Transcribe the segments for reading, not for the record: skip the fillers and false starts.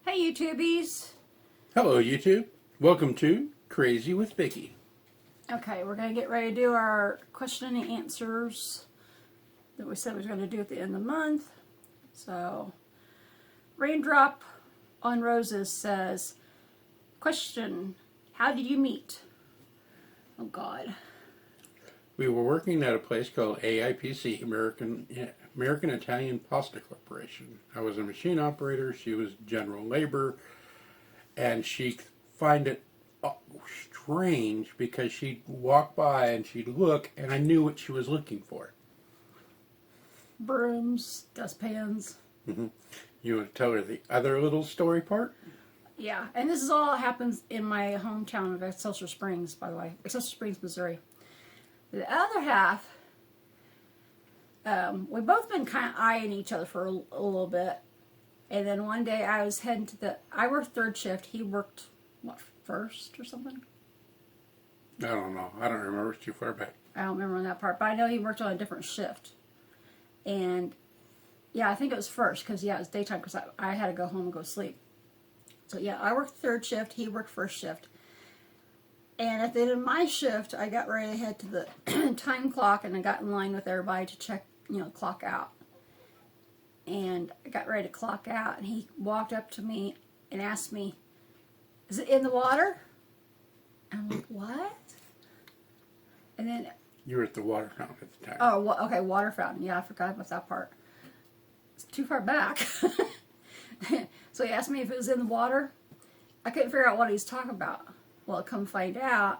Hey YouTubies! Hello YouTube. Welcome to Crazy with Vikki. Okay, we're going to get ready to do our question and answers that we said we were going to do at the end of the month. So, Raindrop on Roses says, question, how did you meet? Oh God. We were working at a place called AIPC, American Italian Pasta Corporation. I was a machine operator, she was general labor, and she find it strange because she'd walk by and she'd look and I knew what she was looking for. Brooms, dustpans. Mm-hmm. You want to tell her the other little story part? Yeah, and this is all happens in my hometown of Excelsior Springs, by the way. Excelsior Springs, Missouri. The other half, we've both been kind of eyeing each other for a little bit. And then one day I was heading to I worked third shift. He worked, what, first or something? I don't know. I don't remember. It's too far back. I don't remember on that part. But I know he worked on a different shift. And, yeah, I think it was first. Because, yeah, it was daytime because I had to go home and go sleep. So, yeah, I worked third shift. He worked first shift. And at the end of my shift, I got ready to head to the time clock, and I got in line with everybody to check, clock out. And I got ready to clock out, and he walked up to me and asked me, "Is it in the water?" And I'm like, "What?" And then... You were at the water fountain at the time. Oh, okay, water fountain. Yeah, I forgot about that part. It's too far back. So he asked me if it was in the water. I couldn't figure out what he was talking about. Well, come find out,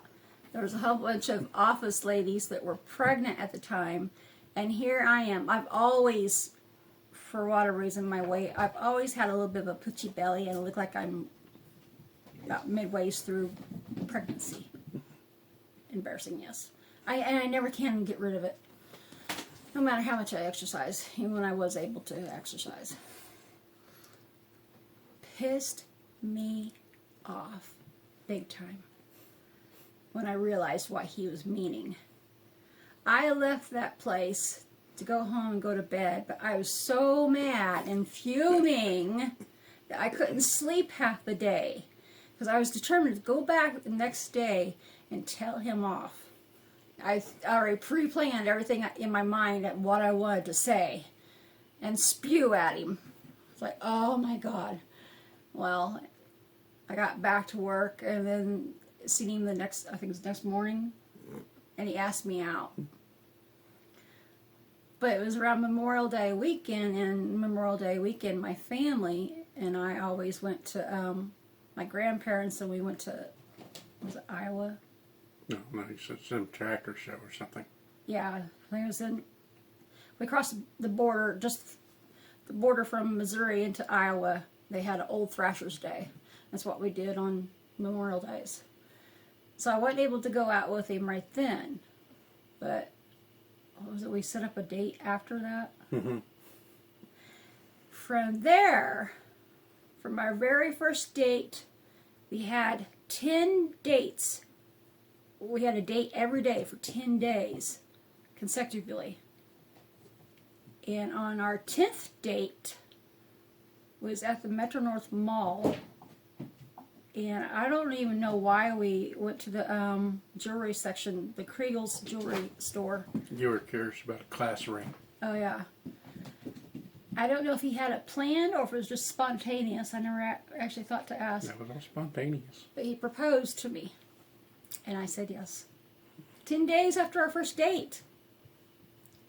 there was a whole bunch of office ladies that were pregnant at the time, and here I am. I've always, for whatever reason, I've always had a little bit of a poochy belly, and it looked like I'm about midways through pregnancy. Embarrassing, yes. And I never can get rid of it, no matter how much I exercise, even when I was able to exercise. Pissed me off. Big time. When I realized what he was meaning. I left that place to go home and go to bed, but I was so mad and fuming that I couldn't sleep half the day. Because I was determined to go back the next day and tell him off. I already pre-planned everything in my mind at what I wanted to say. And spew at him. It's like, oh my God. Well, I got back to work and then seen him I think it was the next morning, and he asked me out. But it was around Memorial Day weekend, and Memorial Day weekend my family and I always went to my grandparents, and we went to, was it Iowa? No, you said some tractor show or something. Yeah, I think it was we crossed the border, just the border from Missouri into Iowa. They had an Old Thrashers Day. That's what we did on Memorial Days. So I wasn't able to go out with him right then. But, what was it? We set up a date after that. Mm-hmm. From there, from our very first date, we had 10 dates. We had a date every day for 10 days, consecutively. And on our 10th date was at the Metro North Mall. And I don't even know why we went to the jewelry section, the Kriegel's jewelry store. You were curious about a class ring. Oh, yeah. I don't know if he had it planned or if it was just spontaneous. I never actually thought to ask. That was all spontaneous. But he proposed to me. And I said yes. 10 days after our first date.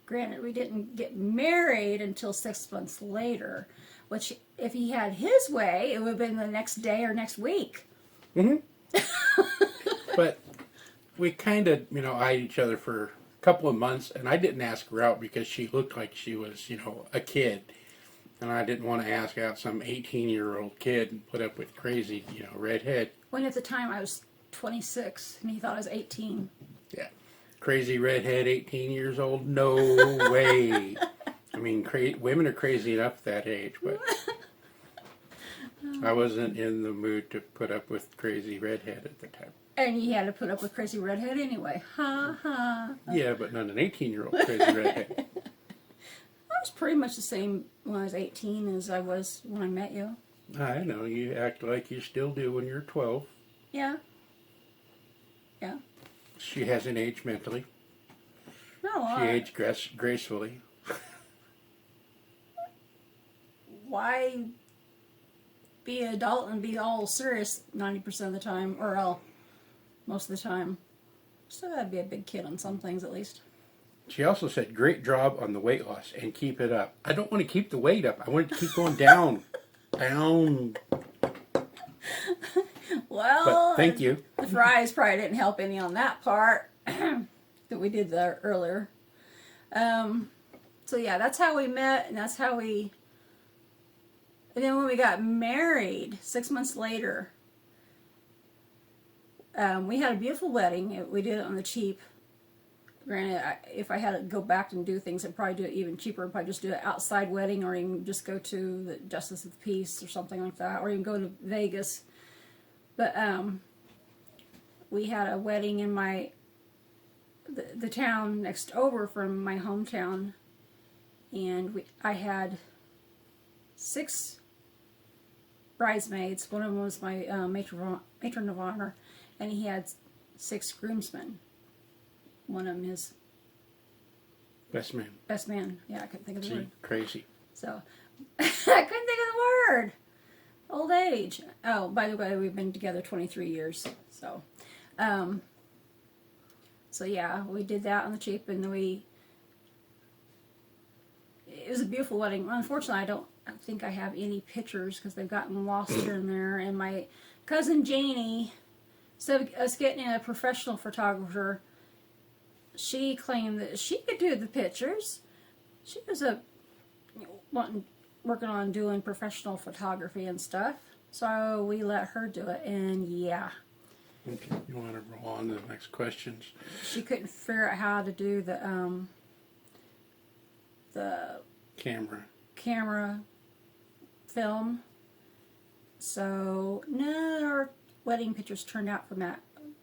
Granted, we didn't get married until 6 months later. Which, if he had his way, it would have been the next day or next week. Mm-hmm. But we kind of, eyed each other for a couple of months, and I didn't ask her out because she looked like she was, a kid. And I didn't want to ask out some 18-year-old kid and put up with crazy, redhead. When at the time I was 26, and he thought I was 18. Yeah. Crazy redhead, 18 years old? No way. I mean, women are crazy enough at that age, but I wasn't in the mood to put up with crazy redhead at the time. And you had to put up with crazy redhead anyway. Ha ha. Yeah, but not an 18-year-old crazy redhead. I was pretty much the same when I was 18 as I was when I met you. I know, you act like you still do when you're 12. Yeah. Yeah. She hasn't aged mentally. No, She aged gracefully. why be an adult and be all serious 90% of the time, or most of the time? Still gotta be a big kid on some things at least. She also said, great job on the weight loss and keep it up. I don't want to keep the weight up. I want it to keep going down. Down. Well, But thank you. The fries probably didn't help any on that part that we did there earlier. So yeah, that's how we met, and that's how we. And then when we got married, 6 months later, we had a beautiful wedding. We did it on the cheap. Granted, if I had to go back and do things, I'd probably do it even cheaper. I'd probably just do an outside wedding, or even just go to the Justice of the Peace or something like that, or even go to Vegas. But we had a wedding in the town next over from my hometown, and I had 6 bridesmaids. One of them was my matron of honor, and he had 6 groomsmen. One of them his Best man. best man. Yeah, I couldn't think of the word. Crazy. So I couldn't think of the word. Old age. Oh, by the way, we've been together 23 years. So, so yeah, we did that on the cheap, and then it was a beautiful wedding. Unfortunately, I don't think I have any pictures because they've gotten lost here and there. And my cousin Janie, instead of us getting a professional photographer, she claimed that she could do the pictures. She was working on doing professional photography and stuff. So we let her do it, and yeah. Okay, you want to roll on to the next questions? She couldn't figure out how to do the camera film. So none of our wedding pictures turned out from that.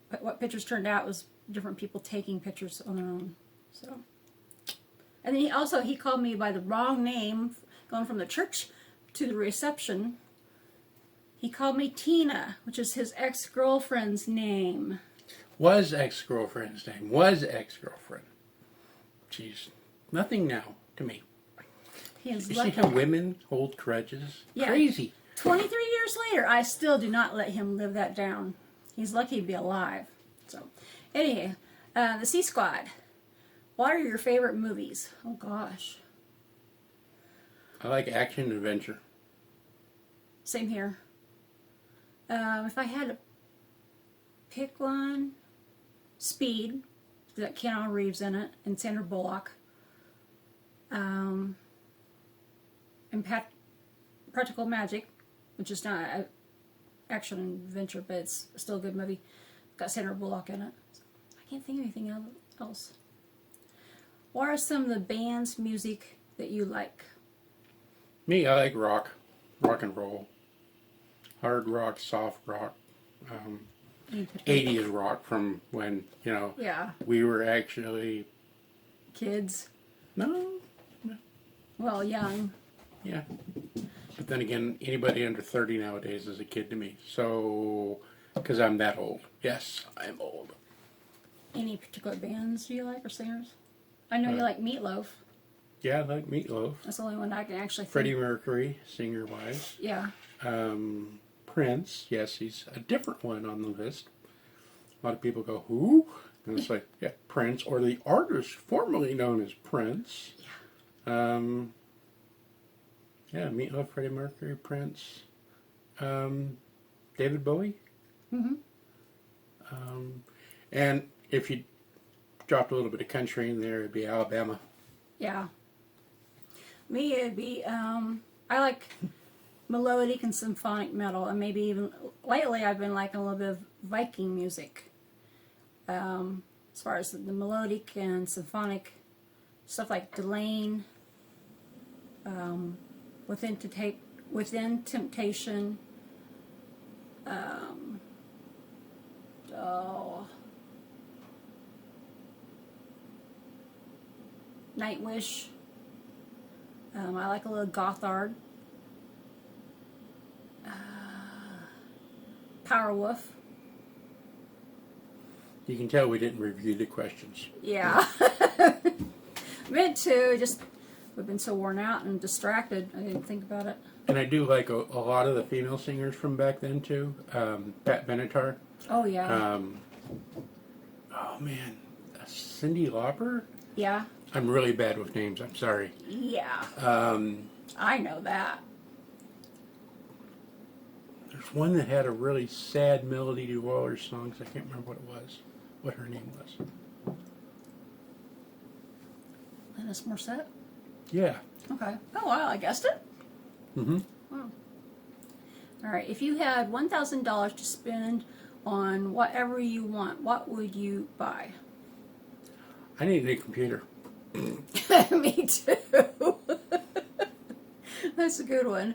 But what pictures turned out was different people taking pictures on their own. So, and then he called me by the wrong name, going from the church to the reception. He called me Tina, which is his ex-girlfriend's name. Was ex-girlfriend's name. Was ex-girlfriend. Jeez. Nothing now to me. You see how women hold grudges? Yeah. Crazy. 23 years later, I still do not let him live that down. He's lucky to be alive. So, anyway, the C Squad. What are your favorite movies? Oh, gosh. I like action and adventure. Same here. If I had to pick one, Speed, that Keanu Reeves in it, and Sandra Bullock. And Practical Magic, which is not an action and adventure, but it's still a good movie. Got Sandra Bullock in it. I can't think of anything else. What are some of the band's music that you like? Me, I like rock and roll. Hard rock, soft rock. 80s rock from when, yeah, we were actually... kids. No. Well, young. Yeah. But then again, anybody under 30 nowadays is a kid to me. So, because I'm that old. Yes, I'm old. Any particular bands you like or singers? I know you like Meatloaf. Yeah, I like Meatloaf. That's the only one I can actually think. Freddie Mercury, singer-wise. Yeah. Prince, yes, he's a different one on the list. A lot of people go, who? And it's like, yeah, Prince, or the artist formerly known as Prince. Yeah. Yeah, Meatloaf, Freddie Mercury, Prince, David Bowie. Mm-hmm. And if you dropped a little bit of country in there, it'd be Alabama. Yeah. Me, it'd be, I like melodic and symphonic metal, and maybe even, lately I've been liking a little bit of Viking music. As far as the melodic and symphonic stuff like Delane, Within Temptation, Nightwish. I like a little Gothard. Powerwolf. You can tell we didn't review the questions. Yeah. Meant to, just we've been so worn out and distracted, I didn't think about it. And I do like a lot of the female singers from back then too. Pat Benatar. Oh, yeah. Oh man, Cyndi Lauper? Yeah. I'm really bad with names, I'm sorry. Yeah. Um, I know that. There's one that had a really sad melody to all her songs. I can't remember what it was, what her name was. Alanis Morissette? Yeah. Okay. Oh, wow, I guessed it. Mm-hmm. Wow. All right, if you had $1,000 to spend on whatever you want, what would you buy? I need a new computer. Me too. That's a good one.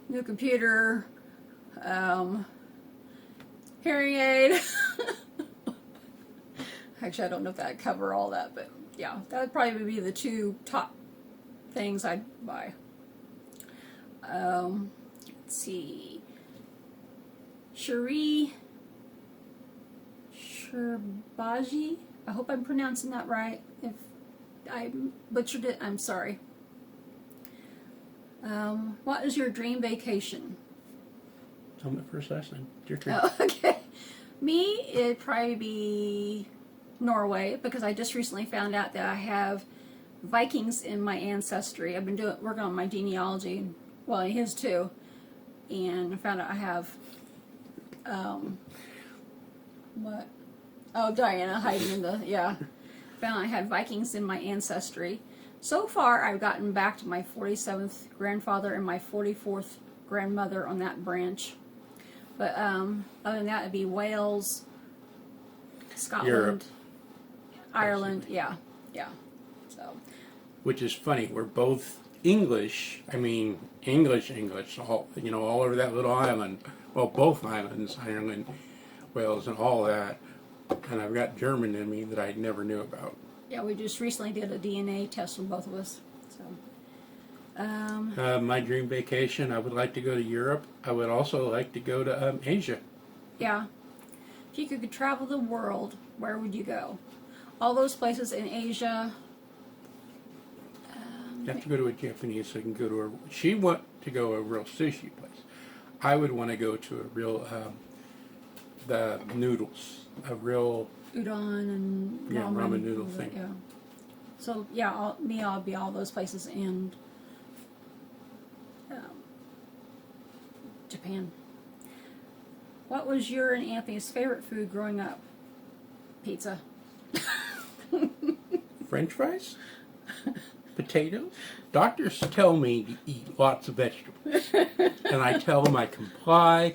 New computer, hearing aid. Actually, I don't know if that'd cover all that, but yeah, that would probably be the two top things I'd buy. Let's see. Sherbaji. I hope I'm pronouncing that right. If I butchered it, I'm sorry. What is your dream vacation? Tell me the first last name. Your turn. Oh, okay. Me, it'd probably be Norway, because I just recently found out that I have Vikings in my ancestry. I've been working on my genealogy, well, his too, and I found out I have, what? Oh, Diana hiding in the, yeah. Found I had Vikings in my ancestry. So far, I've gotten back to my 47th grandfather and my 44th grandmother on that branch. But other than that, it'd be Wales, Scotland, Europe. Ireland, yeah. So, Which is funny. We're both English. I mean, English, all all over that little island. Well, both islands, Ireland, Wales, and all that. And I've got German in me that I never knew about. yeah, we just recently did a DNA test on both of us. So, My dream vacation, I would like to go to Europe. I would also like to go to Asia. yeah. If you could travel the world, where would you go? All those places in Asia. You have to go to a Japanese, so you can go to a... She want to go to a real sushi place. I would want to go to a real... the noodles. A real... Udon and Yeah, ramen noodle all that, thing. yeah. So yeah, I'll be all those places and Japan. What was your and Anthony's favorite food growing up? Pizza. French fries? Potatoes? Doctors tell me to eat lots of vegetables. And I tell them I comply.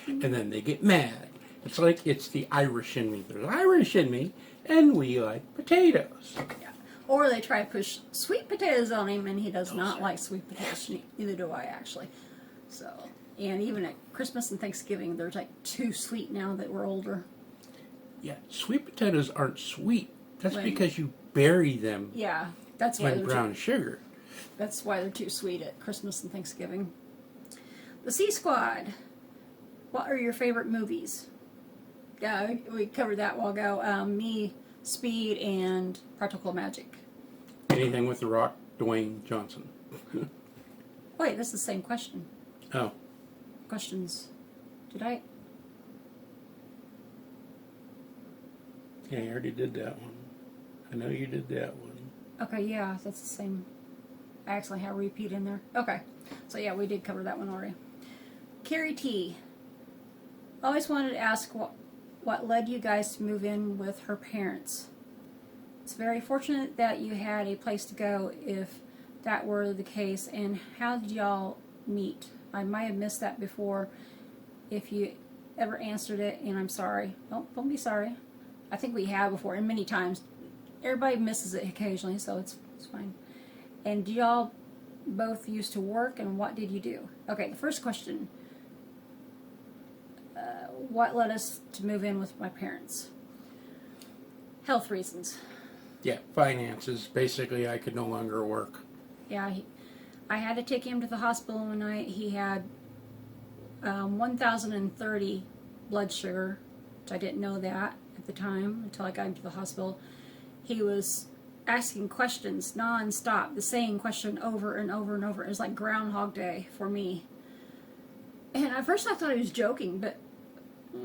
And then they get mad. It's like it's the Irish in me. There's Irish in me, and we like potatoes. Yeah. Or they try to push sweet potatoes on him, and he does not like sweet potatoes. Neither do I, actually. So, and even at Christmas and Thanksgiving, there's like too sweet now that we're older. Yeah, sweet potatoes aren't sweet. That's When- because you bury them Yeah, that's why in they're brown sugar. That's why they're too sweet at Christmas and Thanksgiving. The C Squad. What are your favorite movies? Yeah, we covered that a while ago. Me, Speed, and Practical Magic. Anything with The Rock, Dwayne Johnson. Wait, this is the same question. Oh, Questions. Did I? yeah, I already did that one. I know you did that one. Okay, yeah, that's the same. I actually have a repeat in there. Okay, so yeah, we did cover that one already. Carrie T. Always wanted to ask what led you guys to move in with her parents. It's very fortunate that you had a place to go if that were the case. And how did y'all meet? I might have missed that before. If you ever answered it, and I'm sorry. Don't be sorry. I think we have before, and many times. Everybody misses it occasionally, so it's fine. And do y'all both used to work, and what did you do? Okay, the first question. What led us to move in with my parents? Health reasons. Yeah, finances. Basically, I could no longer work. Yeah, I had to take him to the hospital one night. He had 1,030 blood sugar, which I didn't know that at the time until I got into the hospital. He was asking questions non-stop, the same question over and over and over. It was like Groundhog Day for me. And at first I thought he was joking, but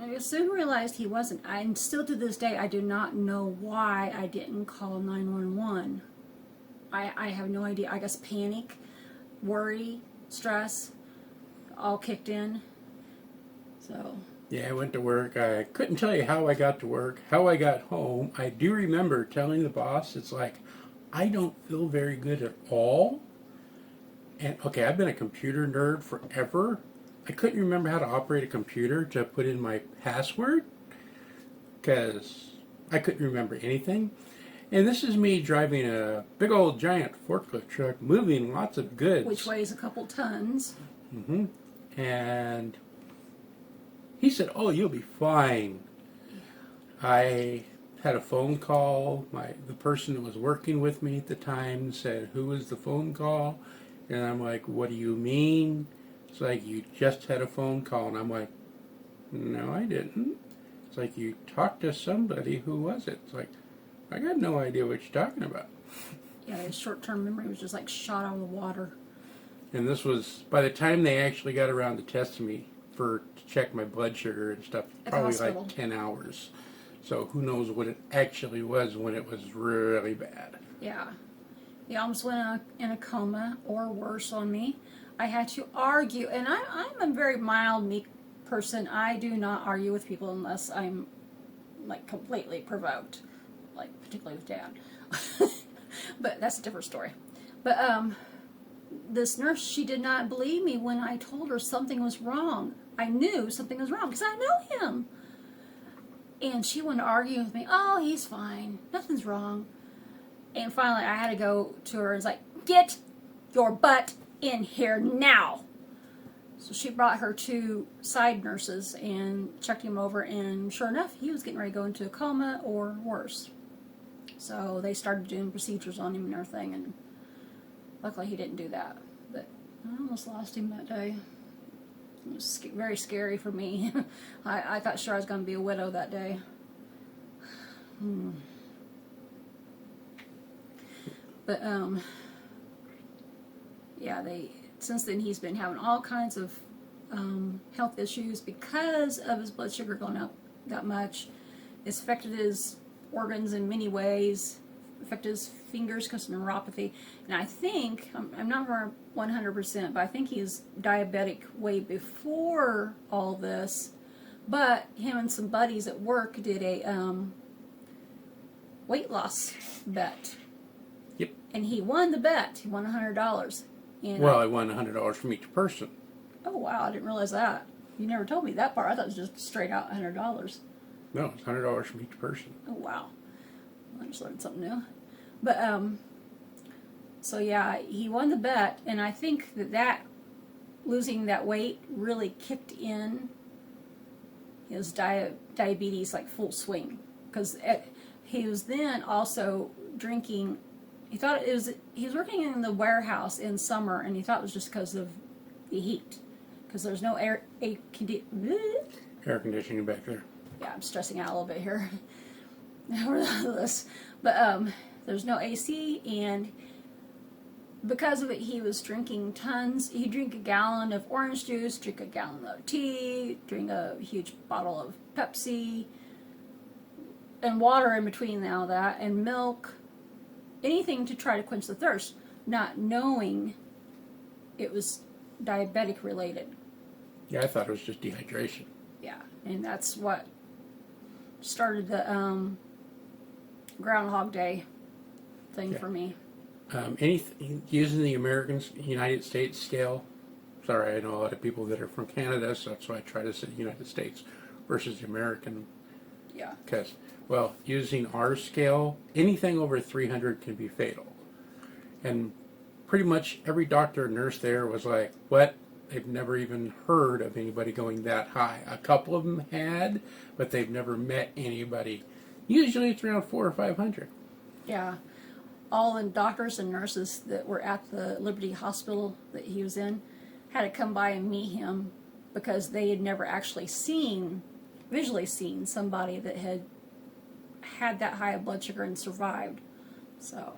I soon realized he wasn't. And still to this day, I do not know why I didn't call 911. I have no idea. I guess panic, worry, stress, all kicked in. So. Yeah, I went to work. I couldn't tell you how I got to work, how I got home. I do remember telling the boss, it's like, I don't feel very good at all. And okay, I've been a computer nerd forever. I couldn't remember how to operate a computer to put in my password because I couldn't remember anything. And this is me driving a big old giant forklift truck moving lots of goods. Which weighs a couple tons. Mm-hmm. And he said, "Oh, you'll be fine." I had a phone call. The person that was working with me at the time said, "Who was the phone call?" And I'm like, "What do you mean?" It's like, "You just had a phone call." And I'm like, "No, I didn't." It's like, "You talked to somebody. Who was it?" It's like, "I got no idea what you're talking about." Yeah, his short-term memory was just like shot out of the water. And this was, by the time they actually got around to testing me to check my blood sugar and stuff, probably like 10 hours. So who knows what it actually was when it was really bad. Yeah. He almost went in a coma or worse on me. I had to argue, and I'm a very mild, meek person. I do not argue with people unless I'm like completely provoked, like particularly with Dad. But that's a different story. But this nurse, she did not believe me when I told her something was wrong. I knew something was wrong because I know him. And she wanted to argue with me. "Oh, he's fine. Nothing's wrong." And finally, I had to go to her and was like, "Get your butt in here now." So she brought her two side nurses and checked him over, and sure enough, he was getting ready to go into a coma or worse. So they started doing procedures on him and everything, and luckily he didn't do that. But I almost lost him that day. It was very scary for me. I thought sure I was going to be a widow that day. But yeah, since then he's been having all kinds of health issues because of his blood sugar going up that much. It's affected his organs in many ways. Affected his fingers because of neuropathy. And I think, I'm not 100%, but I think he's diabetic way before all this. But him and some buddies at work did a weight loss bet. Yep. And he won the bet. He won $100. And Well, I won $100 from each person. Oh, wow, I didn't realize that. You never told me that part. I thought it was just straight out $100. No, it's $100 from each person. Oh, wow. I just learned something new. But, so yeah, he won the bet, and I think that losing that weight really kicked in his diabetes like full swing. Because he was then also drinking, he was working in the warehouse in summer, and he thought it was just because of the heat. Because there's no air conditioning back there. Yeah, I'm stressing out a little bit here. But there's no AC, and because of it, he was drinking tons. He'd drink a gallon of orange juice, drink a gallon of tea, drink a huge bottle of Pepsi, and water in between all that, and milk, anything to try to quench the thirst, not knowing it was diabetic related. Yeah, I thought it was just dehydration. Yeah, and that's what started the Groundhog Day thing for me. Using the United States scale. Sorry, I know a lot of people that are from Canada, so that's why I try to say United States versus the American. Yeah. Because, well, using our scale, anything over 300 can be fatal. And pretty much every doctor and nurse there was like, what? They've never even heard of anybody going that high. A couple of them had, but they've never met anybody. Usually it's around 400 or 500. Yeah. All the doctors and nurses that were at the Liberty Hospital that he was in had to come by and meet him because they had never actually visually seen somebody that had that high of blood sugar and survived. So.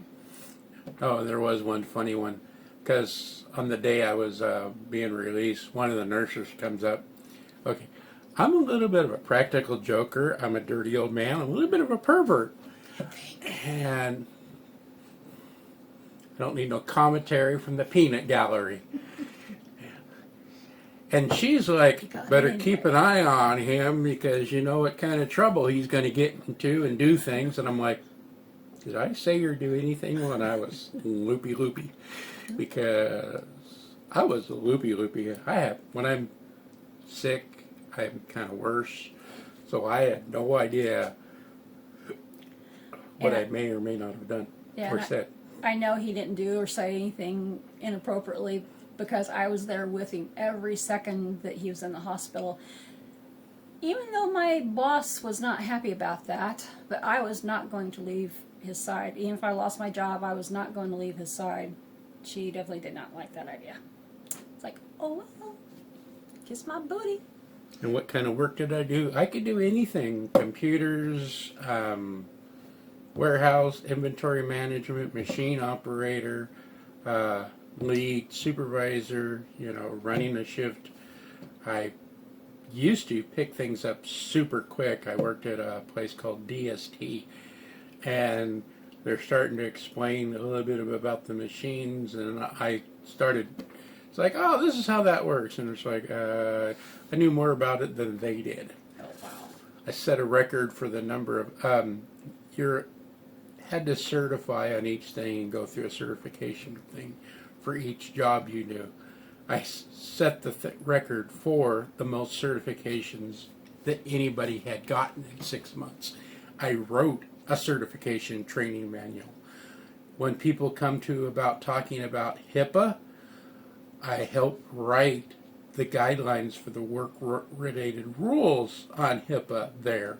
Oh, there was one funny one, because on the day I was being released, one of the nurses comes up. Okay, I'm a little bit of a practical joker. I'm a dirty old man. I'm a little bit of a pervert. And I don't need no commentary from the peanut gallery. And she's like, better keep an eye on him because you know what kind of trouble he's going to get into and do things. And I'm like, did I say or do anything when I was loopy? Because I was loopy. When I'm sick, I'm kind of worse. So I had no idea what I may or may not have done or said. I know he didn't do or say anything inappropriately because I was there with him every second that he was in the hospital. Even though my boss was not happy about that, but I was not going to leave his side. Even if I lost my job, I was not going to leave his side. She definitely did not like that idea. It's like, oh well, kiss my booty. And what kind of work did I do? I could do anything. Computers, warehouse, inventory management, machine operator, lead, supervisor, running a shift. I used to pick things up super quick. I worked at a place called DST, and they're starting to explain a little bit about the machines, and I started, it's like, oh, this is how that works, and it's like, I knew more about it than they did. Oh, wow. I set a record for the number of, you had to certify on each thing and go through a certification thing for each job you do. I set the record for the most certifications that anybody had gotten in 6 months. I wrote a certification training manual. When people come to about talking about HIPAA, I help write the guidelines for the work-related rules on HIPAA there.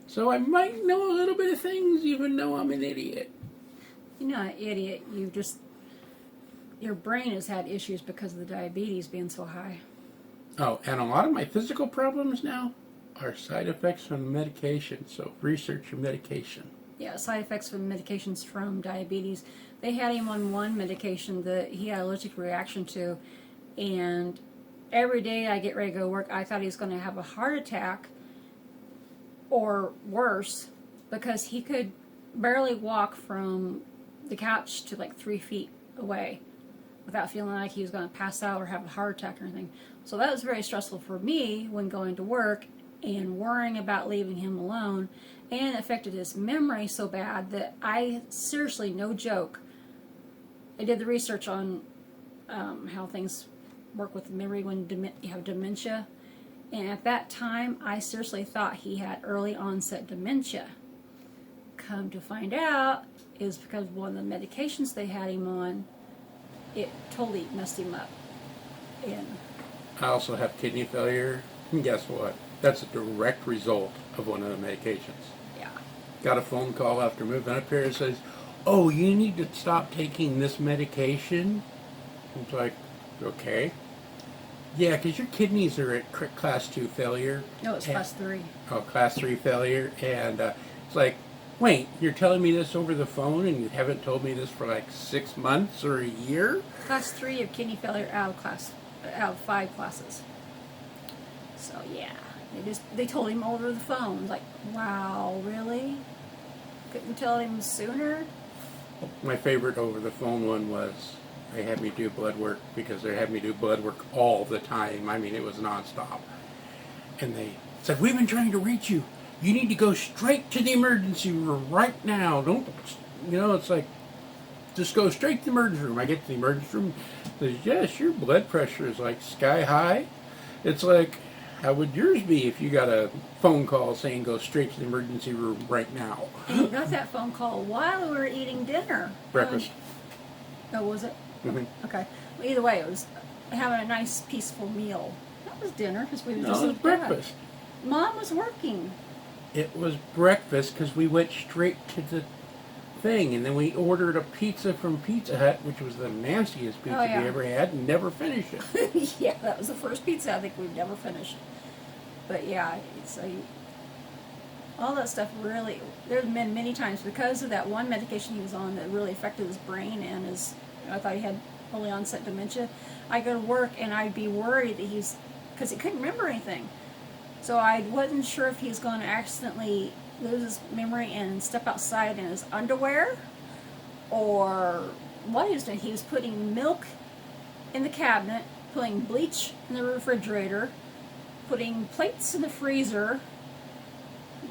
So I might know a little bit of things even though I'm an idiot. You're not an idiot. Your brain has had issues because of the diabetes being so high. Oh, and a lot of my physical problems now are side effects from medication. So research your medication. Yeah, side effects from medications from diabetes. They had him on one medication that he had an allergic reaction to, and every day I get ready to go to work, I thought he was going to have a heart attack or worse, because he could barely walk from the couch to like 3 feet away without feeling like he was going to pass out or have a heart attack or anything. So that was very stressful for me when going to work and worrying about leaving him alone, and it affected his memory so bad that I seriously, no joke, I did the research on how things work with memory when you have dementia, and at that time I seriously thought he had early onset dementia. Come to find out, it was because one of the medications they had him on, it totally messed him up. And I also have kidney failure, and guess what? That's a direct result of one of the medications. yeah. Got a phone call after moving up here that says, oh, you need to stop taking this medication. It's like, okay. Yeah, because your kidneys are at class 2 failure. No, it's class 3. Oh, class 3 failure. And it's like, wait, you're telling me this over the phone and you haven't told me this for like 6 months or a year? Class 3 of kidney failure out of 5 classes. So yeah, they told him over the phone. Like, wow, really? Couldn't tell him sooner? My favorite over the phone one was they had me do blood work, because they had me do blood work all the time. I mean, it was nonstop. And they said, we've been trying to reach you. You need to go straight to the emergency room right now. Don't, it's like, just go straight to the emergency room. I get to the emergency room. Says, yes, your blood pressure is like sky high. It's like, how would yours be if you got a phone call saying go straight to the emergency room right now? And you got that phone call while we were eating dinner. Breakfast. Oh, was it? Mm-hmm. Okay. Well, either way, it was having a nice, peaceful meal. That was dinner because we were just No, it was breakfast. Mom was working. It was breakfast because we went straight to the thing. And then we ordered a pizza from Pizza Hut, which was the nastiest pizza Oh, yeah. we ever had, and never finished it. Yeah, that was the first pizza I think we've never finished. But yeah, it's all that stuff really, there's been many times because of that one medication he was on that really affected his brain and I thought he had early onset dementia. I go to work and I'd be worried that because he couldn't remember anything. So I wasn't sure if he was going to accidentally lose his memory and step outside in his underwear or what he was doing. He was putting milk in the cabinet, putting bleach in the refrigerator, putting plates in the freezer.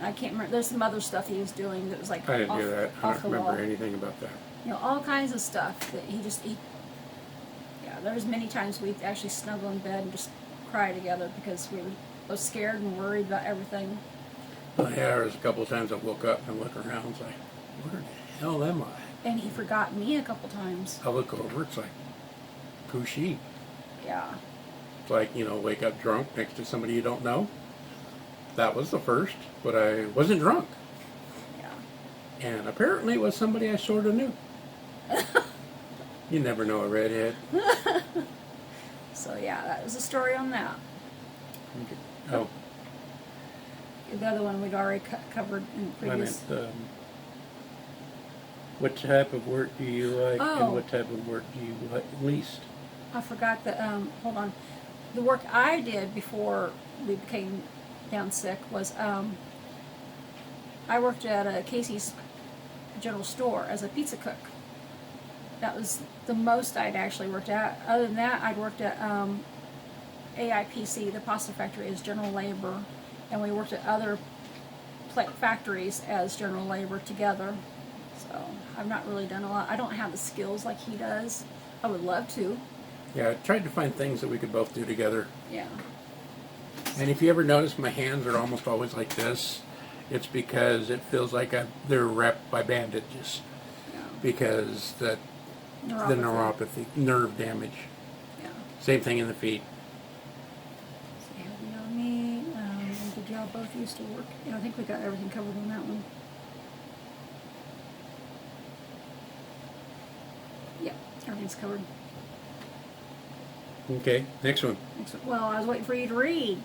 I can't remember. There's some other stuff he was doing that was like I didn't do that. I off don't the remember wall. anything about that. You know, all kinds of stuff that yeah, there was many times we'd actually snuggle in bed and just cry together because we were both scared and worried about everything. Well, yeah, there was a couple of times I woke up and looked around and was like, where the hell am I? And he forgot me a couple times. I look over, it's like, who's she? Yeah. It's like, wake up drunk next to somebody you don't know. That was the first, but I wasn't drunk. Yeah. And apparently it was somebody I sort of knew. You never know a redhead. So yeah, that was the story on that. Oh, The other one we'd already covered in the I previous. meant, what type of work do you like Oh. and what type of work do you like least? I forgot that, hold on. The work I did before we became down sick was, I worked at a Casey's General Store as a pizza cook. That was the most I'd actually worked at. Other than that, I'd worked at AIPC, the pasta factory, as general labor. And we worked at other factories as general labor together. So I've not really done a lot. I don't have the skills like he does. I would love to. Yeah, I tried to find things that we could both do together. Yeah. And if you ever notice my hands are almost always like this, it's because it feels like they're wrapped by bandages. Yeah. Because the neuropathy, nerve damage. Yeah. Same thing in the feet. So you know me. Did y'all both used to work? Yeah, I think we got everything covered on that one. Yeah, everything's covered. Okay, next one. Well, I was waiting for you to read.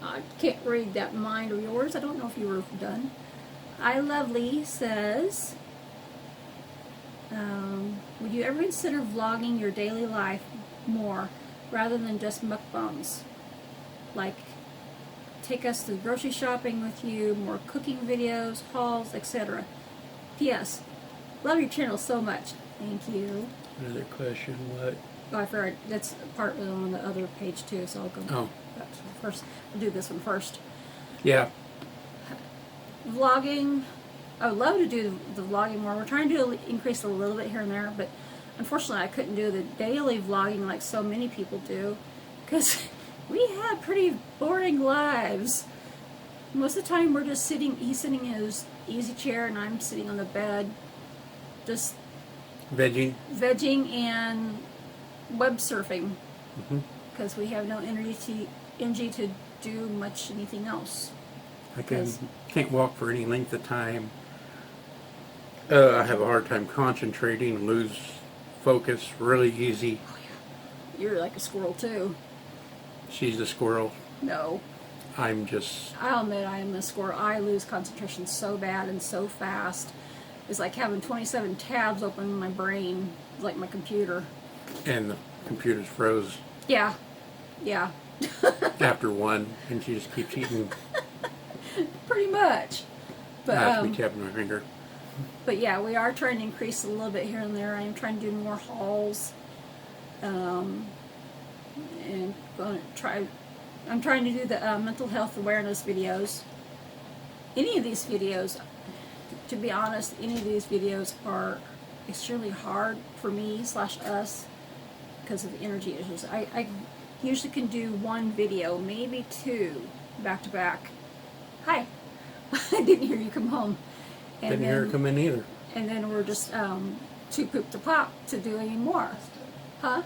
I can't read that mine or yours. I don't know if you were done. I Lovely says, would you ever consider vlogging your daily life more rather than just mukbangs? Like, take us to grocery shopping with you, more cooking videos, hauls, etc. P.S. Love your channel so much. Thank you. Another question, what? Oh, I forgot. That's part on the other page too, so I'll go back to first. I'll do this one first. Yeah. Vlogging. I would love to do the vlogging more. We're trying to increase a little bit here and there, but unfortunately I couldn't do the daily vlogging like so many people do because we have pretty boring lives. Most of the time we're just sitting, he's sitting in his easy chair and I'm sitting on the bed just Vegging. and web surfing because we have no energy to do much anything else. I can't walk for any length of time. I have a hard time concentrating, lose focus really easy. You're like a squirrel too. She's a squirrel. No. I'm just... I'll admit I am a squirrel. I lose concentration so bad and so fast. It's like having 27 tabs open in my brain, like my computer. And the computer's froze. Yeah. Yeah. After one, and she just keeps eating. Pretty much. But, I have to be tapping my finger. But yeah, we are trying to increase a little bit here and there. I am trying to do more hauls. And I'm trying to do the mental health awareness videos. Any of these videos, to be honest, any of these videos are extremely hard for me / us because of energy issues. I usually can do one video, maybe two, back to back. Hi. I didn't hear you come home. And Didn't hear her come in either. And then we're just too poop to pop to do any more. Huh?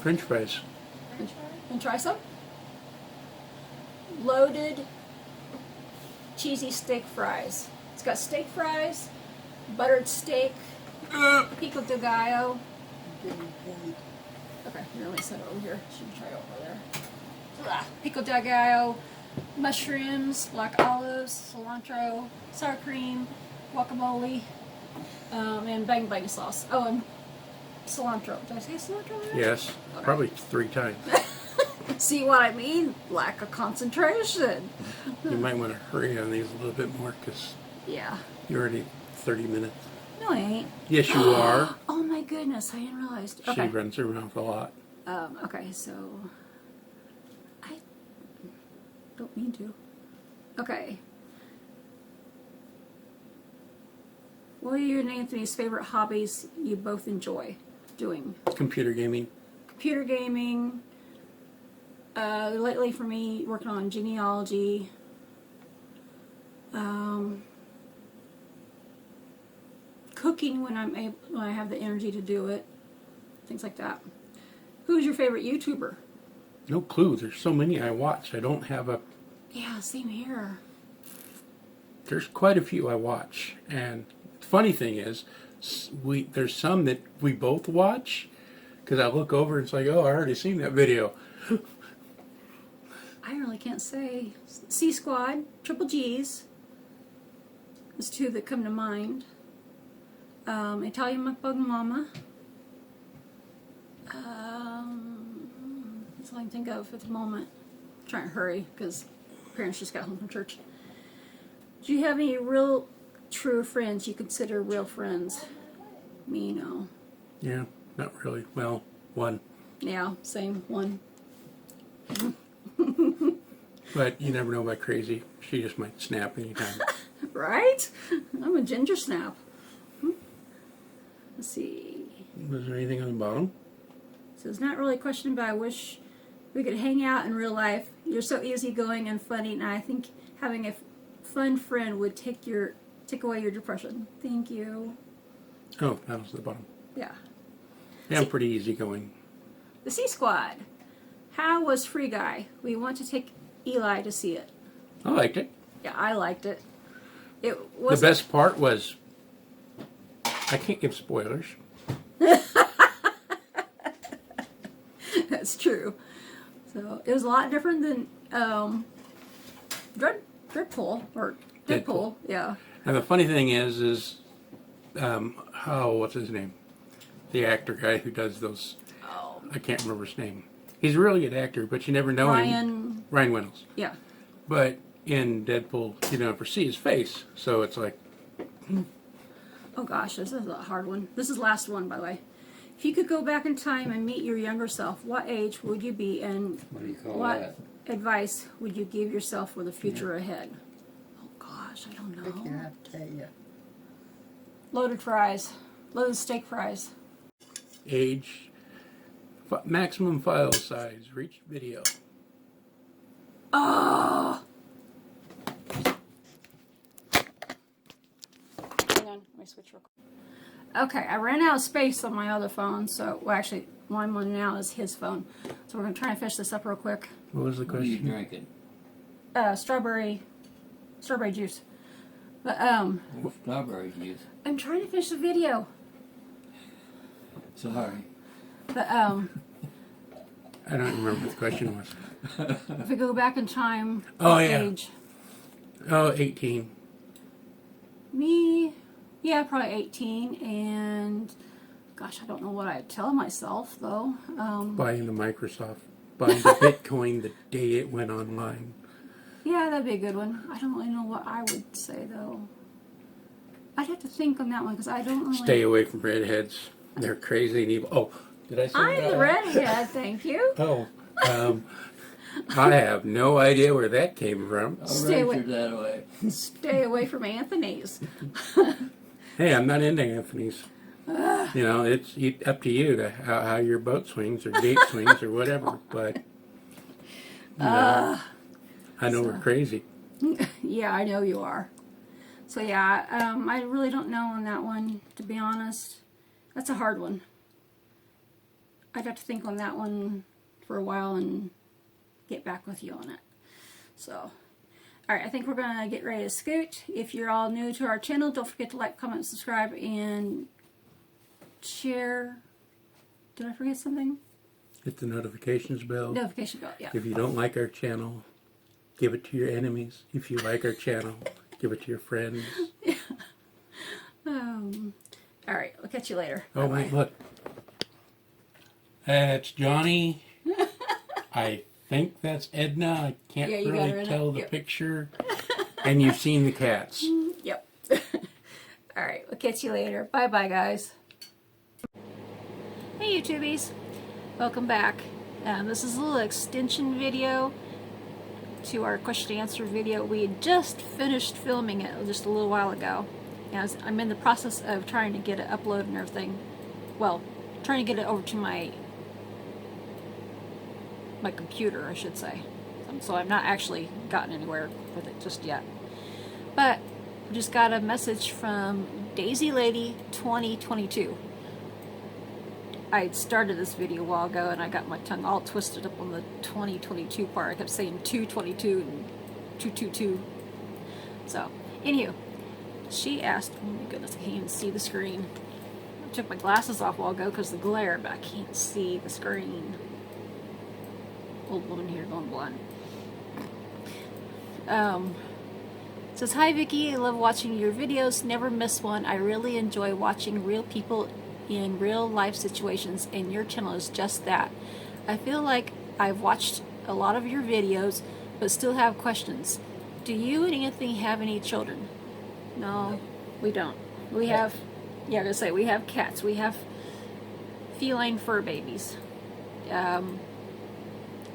French fries. And try some? Loaded cheesy steak fries. It's got steak fries, buttered steak, pico de gallo. Okay, here, let me set it over here. Should try it over there. Pico de gallo, mushrooms, black olives, cilantro, sour cream, guacamole, and bang bang sauce. Oh, and cilantro. Did I say cilantro there? Yes, Okay. probably 3 times. See what I mean? Lack of concentration. You might want to hurry on these a little bit more because Yeah. you're already 30 minutes. No, I ain't. Yes, you are. Oh my goodness, I didn't realize. She Okay. runs her mouth a lot. Okay, so I don't mean to. Okay. What are you and Anthony's favorite hobbies you both enjoy doing? Computer gaming. Computer gaming. Lately for me, working on genealogy. Cooking when when I have the energy to do it. Things like that. Who's your favorite YouTuber? No clue. There's so many I watch. I don't have a... Yeah, same here. There's quite a few I watch. And the funny thing is, there's some that we both watch. Because I look over and it's like, oh, I already seen that video. I really can't say. C Squad, Triple G's. There's 2 that come to mind. Italian Mukbang Mama. That's all I can think of at the moment. I'm trying to hurry because parents just got home from church. Do you have any real, true friends you consider real friends? Me, no. Yeah, not really. Well, one. Yeah, same one. But you never know about Crazy. She just might snap anytime. Right? I'm a ginger snap. Let's see. Was there anything on the bottom? So it's not really a question, but I wish we could hang out in real life. You're so easygoing and funny, and I think having a fun friend would take away your depression. Thank you. Oh, that was the bottom. Yeah. Yeah, I'm pretty easygoing. The C Squad. How was Free Guy? We want to take Eli to see it. I liked it. Yeah, I liked it. It was The best part was, I can't give spoilers. That's true. So it was a lot different than Dreadpool or Deadpool. Yeah. And the funny thing is what's his name? The actor guy who does those. Oh. I can't remember his name. He's a really good actor, but you never know him. Ryan Reynolds. Yeah. But in Deadpool, you don't ever see his face, so it's like. Oh gosh, this is a hard one. This is the last one, by the way. If you could go back in time and meet your younger self, what age would you be, and What do you call what that? advice would you give yourself for the future ahead? Oh gosh, I don't I know. can't tell you. Loaded fries. Loaded steak fries. Age, maximum file size, reached video. Oh! Hang on, let me switch real quick. Okay, I ran out of space on my other phone, so, well actually, one now is his phone. So we're going to try and finish this up real quick. What was the What are you question? drinking? Strawberry juice. But, Strawberry juice. I'm trying to finish the video. Sorry. But, I don't remember what the question was. if we go back in time, Oh, what yeah. age? Oh, 18. Me, yeah, probably 18, and gosh, I don't know what I'd tell myself, though. Buying the Microsoft. Buying the Bitcoin the day it went online. Yeah, that'd be a good one. I don't really know what I would say, though. I'd have to think on that one, because I don't really... Stay away from redheads. They're crazy and evil. Oh, did I say I'm that? the redhead, thank you. Oh, I have no idea where that came from. I'll Stay away. venture that way. Stay away from Anthony's. Hey, I'm not into Anthony's. You know, it's up to you to how your boat swings or gate swings or whatever. But you know, I know we're crazy. Yeah, I know you are. So yeah, I really don't know on that one, to be honest. That's a hard one. I'd have to think on that one for a while and get back with you on it. So, Alright, I think we're going to get ready to scoot. If you're all new to our channel, don't forget to like, comment, subscribe, and share. Did I forget something? Hit the notifications bell. Notification bell, yeah. If you don't like our channel, give it to your enemies. If you like our channel, give it to your friends. Alright, I'll catch you later. Oh, Bye-bye. wait, look. That's Johnny. I think that's Edna. I can't Yeah, you got her really in tell it. the Yep. picture. And you've seen the cats. Yep. Alright, we'll catch you later. Bye-bye, guys. Hey, YouTubies. Welcome back. This is a little extension video to our question and answer video. We had just finished filming it just a little while ago. And I'm in the process of trying to get it uploaded and everything. Well, trying to get it over to my computer, I should say. So I've not actually gotten anywhere with it just yet. But I just got a message from Daisy Lady 2022. I started this video a while ago and I got my tongue all twisted up on the 2022 part. I kept saying 222 and 222. So, anywho, she asked, oh my goodness, I can't even see the screen. I took my glasses off a while ago because of the glare, but I can't see the screen. Old woman here going blind. Says, hi Vicki, I love watching your videos, never miss one. I really enjoy watching real people in real life situations, and your channel is just that. I feel like I've watched a lot of your videos, but still have questions. Do you and Anthony have any children? No, we don't. We have, yeah, I was gonna say, we have cats. We have feline fur babies.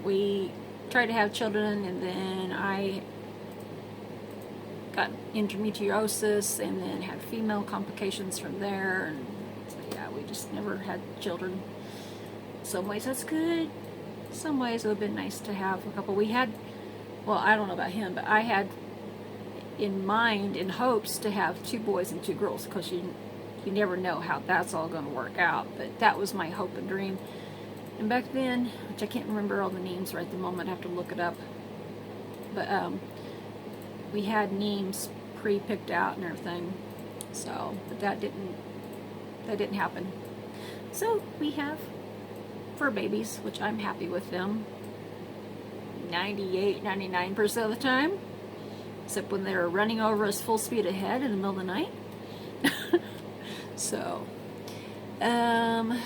We tried to have children, and then I got endometriosis, and then had female complications from there, and so yeah, we just never had children. Some ways that's good. Some ways it would have been nice to have a couple. We had, well, I don't know about him, but I had in mind, in hopes, to have 2 boys and 2 girls, because you never know how that's all going to work out, but that was my hope and dream. And back then, which I can't remember all the names right at the moment, I have to look it up, but we had names pre-picked out and everything, so, but that didn't happen. So we have fur babies, which I'm happy with them 98-99% of the time, except when they're running over us full speed ahead in the middle of the night. So Diana's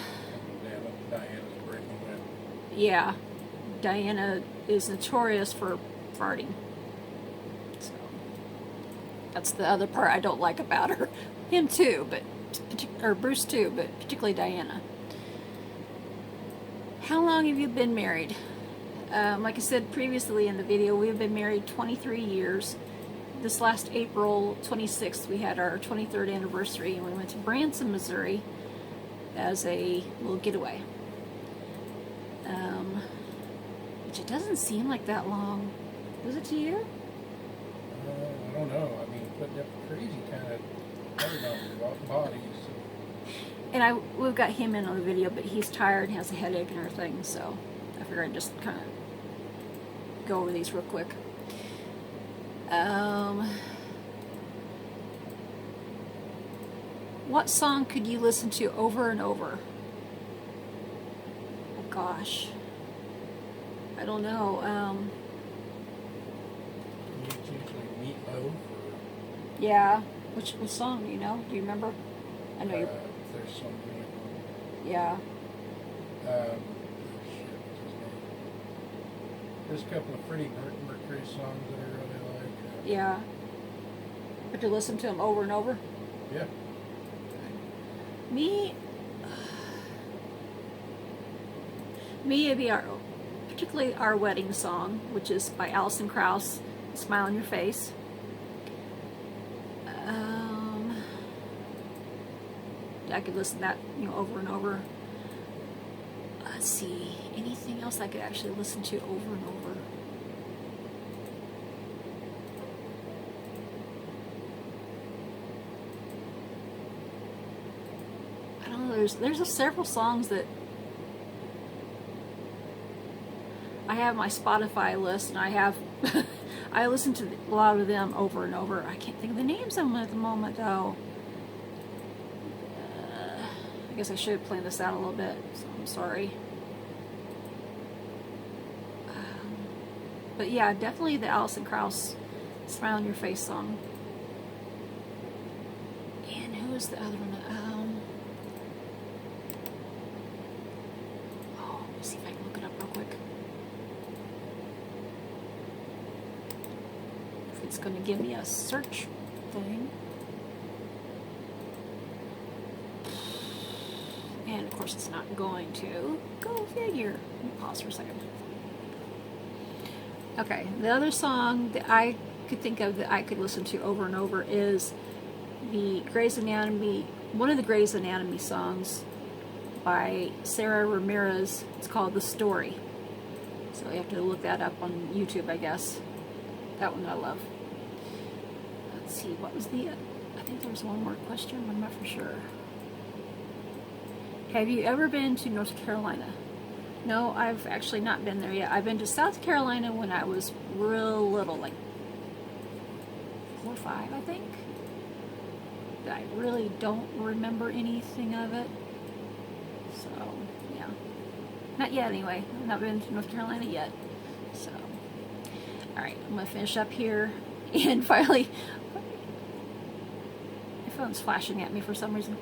breaking up. yeah, Diana is notorious for farting. So that's the other part I don't like about her. Him too, but or Bruce too, but particularly Diana. How long have you been married? Like I said previously in the video, we've been married 23 years. This last April 26th, we had our 23rd anniversary, and we went to Branson, Missouri as a little getaway. Which it doesn't seem like that long. Was it to you? I don't know. I mean, putting up crazy kind of, I don't know, bodies. So. And we've got him in on the video, but he's tired and has a headache and everything, so I figured I'd just kind of go over these real quick. What song could you listen to over and over? Oh gosh, I don't know. It's usually Meatloaf. Yeah, which song do you know? Do you remember? I know you're. There's so many of them. Yeah. Shit, what's his name? There's a couple of Freddie Mercury songs that I really like. Yeah. But to listen to them over and over? Yeah. Me, it'd be particularly our wedding song, which is by Alison Krauss, Smile on Your Face. I could listen to that, over and over. Let's see, anything else I could actually listen to over and over? I don't know, there's several songs that I have my Spotify list, and I have I listen to a lot of them over and over. I can't think of the names of them at the moment, though. I guess I should plan this out a little bit, so I'm sorry. But yeah, definitely the Alison Krauss Smile on Your Face song. And who is the other one? Oh, let me see if I can look it up real quick. If it's going to give me a search thing. And of course it's not going to. Go figure. Let me pause for a second. Okay, the other song that I could think of that I could listen to over and over is the Grey's Anatomy, one of the Grey's Anatomy songs by Sarah Ramirez. It's called The Story. So you have to look that up on YouTube, I guess. That one I love. Let's see, what was the... I think there was one more question, I'm not for sure. Have you ever been to North Carolina? No, I've actually not been there yet. I've been to South Carolina when I was real little, like 4 or 5, I think. I really don't remember anything of it. So, yeah. Not yet, anyway. I've not been to North Carolina yet. So, alright, I'm going to finish up here. And finally, my phone's flashing at me for some reason.